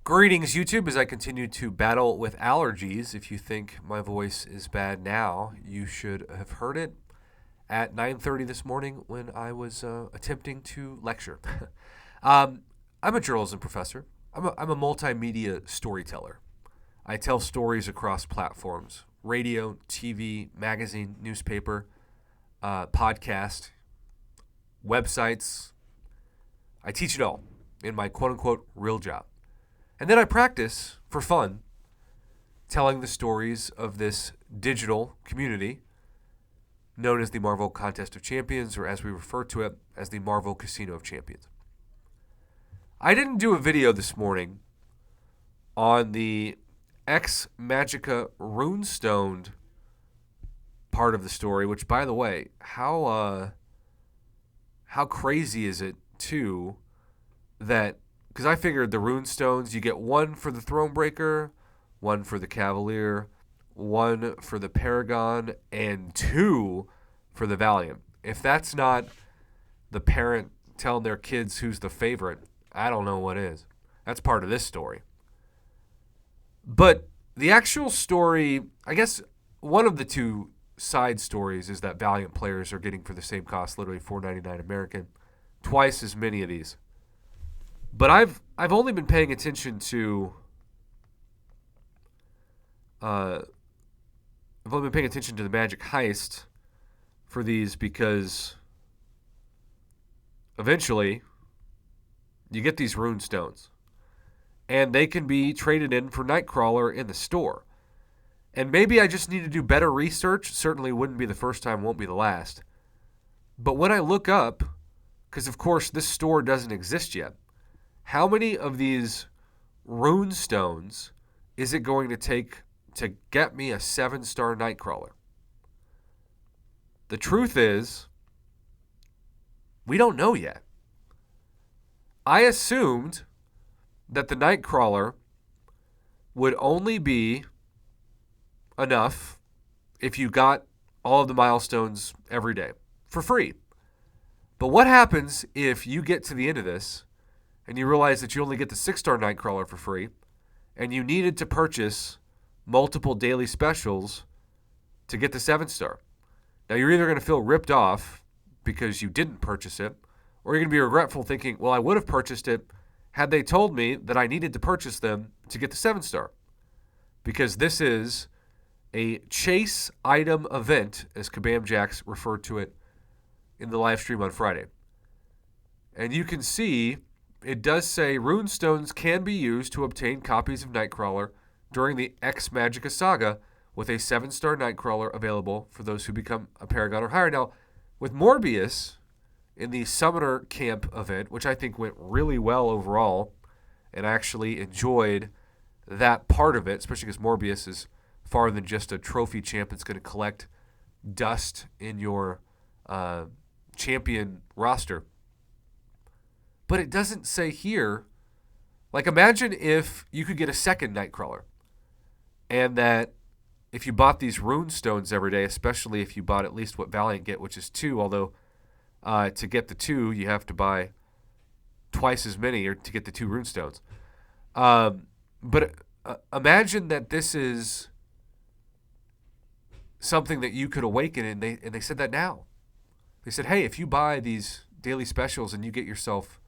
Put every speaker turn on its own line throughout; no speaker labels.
Greetings, YouTube, as I continue to battle with allergies. If you think my voice is bad now, you should have heard it at 9:30 this morning when I was attempting to lecture. I'm a journalism professor. I'm a multimedia storyteller. I tell stories across platforms: radio, TV, magazine, newspaper, podcast, websites. I teach it all in my quote-unquote real job. And then I practice for fun telling the stories of this digital community known as the Marvel Contest of Champions, or as we refer to it, as the Marvel Casino of Champions. I didn't do a video this morning on the Ex Magica runestoned part of the story, which, by the way, how crazy is it, too, that... Because I figured the runestones, you get one for the Thronebreaker, one for the Cavalier, one for the Paragon, and two for the Valiant. If that's not the parent telling their kids who's the favorite, I don't know what is. That's part of this story. But the actual story, I guess one of the two side stories is that Valiant players are getting for the same cost, literally $4.99 American, twice as many of these. But I've only been paying attention to the Magic Heist for these because eventually you get these rune stones and they can be traded in for Nightcrawler in the store. And maybe I just need to do better research. Certainly wouldn't be the first time, won't be the last. But when I look up, because of course this store doesn't exist yet, how many of these rune stones is it going to take to get me a 7-star Nightcrawler? The truth is, we don't know yet. I assumed that the Nightcrawler would only be enough if you got all of the milestones every day for free. But what happens if you get to the end of this and you realize that you only get the 6-star Nightcrawler for free, and you needed to purchase multiple daily specials to get the 7-star? Now, you're either going to feel ripped off because you didn't purchase it, or you're going to be regretful thinking, well, I would have purchased it had they told me that I needed to purchase them to get the 7-star. Because this is a chase item event, as Kabam Jax referred to it in the live stream on Friday. And you can see... it does say runestones can be used to obtain copies of Nightcrawler during the Ex Magica saga, with a 7-star Nightcrawler available for those who become a Paragon or higher. Now, with Morbius in the Summoner Camp event, which I think went really well overall, and I actually enjoyed that part of it, especially because Morbius is far than just a trophy champ that's going to collect dust in your champion roster. But it doesn't say here, like, imagine if you could get a second Nightcrawler, and that if you bought these rune stones every day, especially if you bought at least what Valiant get, which is 2, although to get the 2, you have to buy twice as many or to get the 2 rune stones. But imagine that this is something that you could awaken, and they said that now. They said, hey, if you buy these daily specials and you get yourself,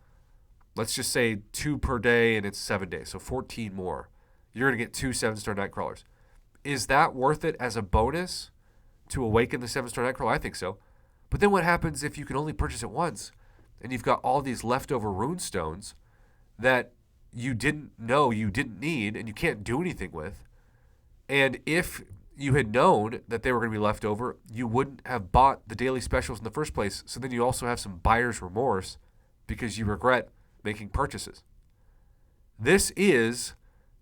let's just say 2 per day, and it's 7 days, so 14 more. You're going to get 2 7-star Nightcrawlers. Is that worth it as a bonus to awaken the 7-star Nightcrawler? I think so. But then what happens if you can only purchase it once, and you've got all these leftover rune stones that you didn't know you didn't need and you can't do anything with? And if you had known that they were going to be left over, you wouldn't have bought the daily specials in the first place. So then you also have some buyer's remorse because you regret making purchases. This is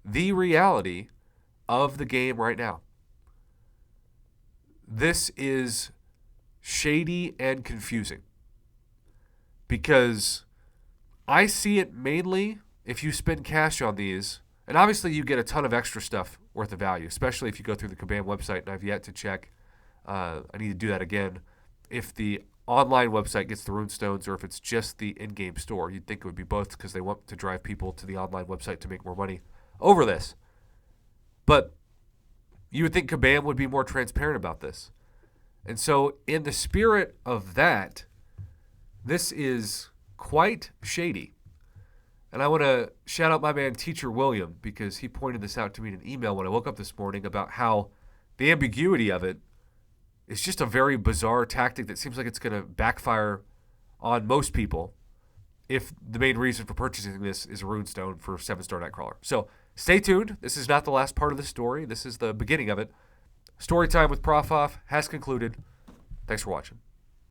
the reality of the game right now. This is shady and confusing because I see it mainly if you spend cash on these, and obviously you get a ton of extra stuff worth of value, especially if you go through the Kabam website, and I've yet to check. I need to do that again. If the online website gets the runestones or if it's just the in-game store. You'd think it would be both because they want to drive people to the online website to make more money over this. But you would think Kabam would be more transparent about this. And so in the spirit of that, this is quite shady. And I want to shout out my man, Teacher William, because he pointed this out to me in an email when I woke up this morning about how the ambiguity of it is just a very bizarre tactic that seems like it's going to backfire on most people if the main reason for purchasing this is a runestone for 7-star Nightcrawler. So stay tuned. This is not the last part of the story. This is the beginning of it. Story time with Prof Hoff has concluded. Thanks for watching.